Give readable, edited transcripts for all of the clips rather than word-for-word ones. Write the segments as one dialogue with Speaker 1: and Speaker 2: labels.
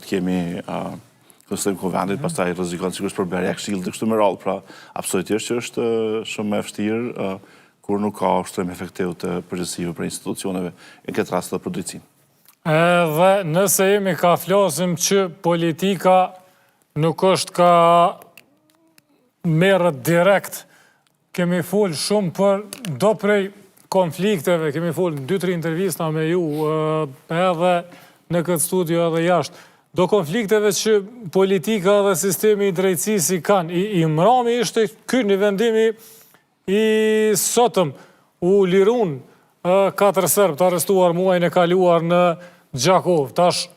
Speaker 1: të kemi konsultim konventit, pastaj rrezikon sigurisht për blerje këshill të kështu me radhë, pra absolutisht që është shumë e vështirë kur nuk ka ushtrim efektiv të përgjegjësive për institucioneve, në këtë rast edhe për drejtsinë.
Speaker 2: Edhe nëse jemi ka flasim që politika nuk është ka merret direkt, kemi folë shumë për do prej konflikteve, kemi folë 2-3 intervista me ju, edhe në këtë studio edhe jashtë, do konflikteve që politika dhe sistemi i drejtësisë i kanë. I mrami ishte ky një vendimi i sotëm, u lirun 4 serb të arrestuar muajin e kaluar në Gjakov. Tash,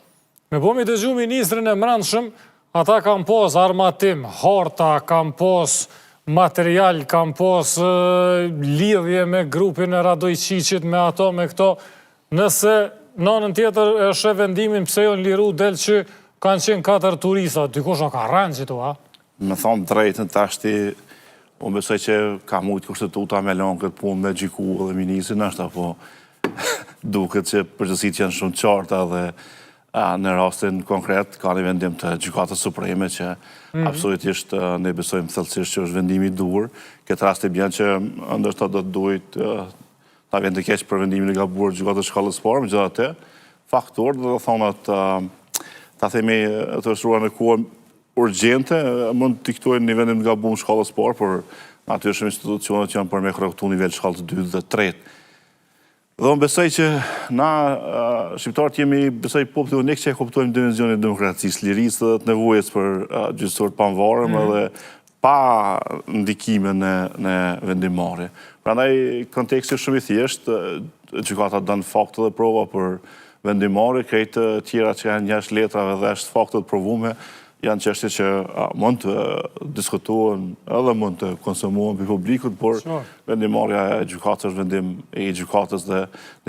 Speaker 2: me po mi dëgju ministrin e mbrëmshëm, ata kanë pas armatim, harta, kanë pas material, kanë pas lidhje me grupin e Radojqiqit, me ato, me këto. Nëse në anën tjetër e shë vendimin pse jo në liru del që kanë qenë 4 turista, dikush ka rënë që tu, a?
Speaker 1: Me thonë drejtën tashti, unë besoj që ka mujtë kushtetuta me lonë këtë punë me gjiku dhe ministrin është, apo duket që përgjësit janë shumë qarta dhe në rastin konkret ka një vendim të Gjykatës Supreme që absolutisht ne besojmë thellësisht që është vendimi i duhur. Këtë rast e bjen që ndoshta do të duhet ta vjen të keq për vendimin e gabuar të Gjykatës Shkallës Parë, megjithatë faktor do të thonë ta themi të shtruar në kohë urgjente, mund të diktojnë një vendim të gabuar Shkallës Parë, por natyrisht institucionet që janë për me korrektu nivel Shkallës 2 dhe 3. Dhe unë besoj që na, shqiptarët jemi, besoj popullin që e kuptojmë dimenzionin e demokracisë, lirisë dhe të nevojës për gjyqësor të pavarur edhe pa ndikime në vendimmarrje. Prandaj konteksti është shumë i thjeshtë, gjykata dën fakte dhe prova për vendimmarrje, krejt të tjera që janë jashtë letrave dhe është fakte të provume, janë çështje që mund të diskutohen edhe mund të konsumohen për publikut, por vendimmarrja e gjykatës është vendim i gjykatës dhe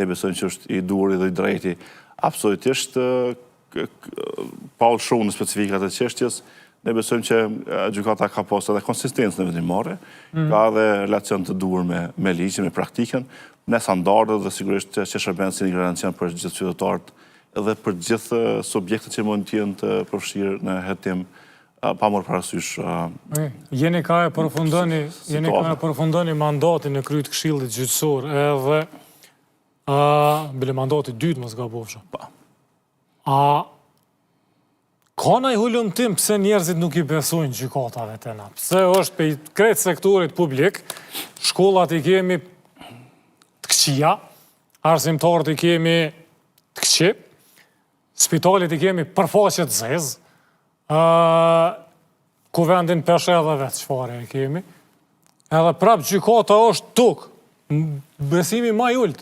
Speaker 1: ne besojmë që është i duhur dhe i drejti. Absolutisht, pa u shumë në specifikat e çështjes, ne besojmë që gjykata ka pas edhe konsistencë në vendimmarrje, ka edhe relacion të duhur me ligjin, me praktikën, me standardet dhe sigurisht që shërben si një garancion për gjithë qytetarët edhe për gjithë subjektet që mund të jenë të përfshirë në hetim pa marrë parasysh.
Speaker 2: Jeni ka e përfundoni mandatin e kryet këshillit gjyqësor, edhe bile mandati dytë mos gabofsha. A ka ndonjë hulumtim pse njerëzit nuk i besojnë gjykatave tona? Pse është pe krejt sektorit publik, shkollat i kemi të këqija, arsimtarët i kemi të këqij, spitalit i kemi përfaqet zezë, kuvendin peshëllëve të çfarë e kemi, edhe prap gjykata është tukë, besimi ma i ulët.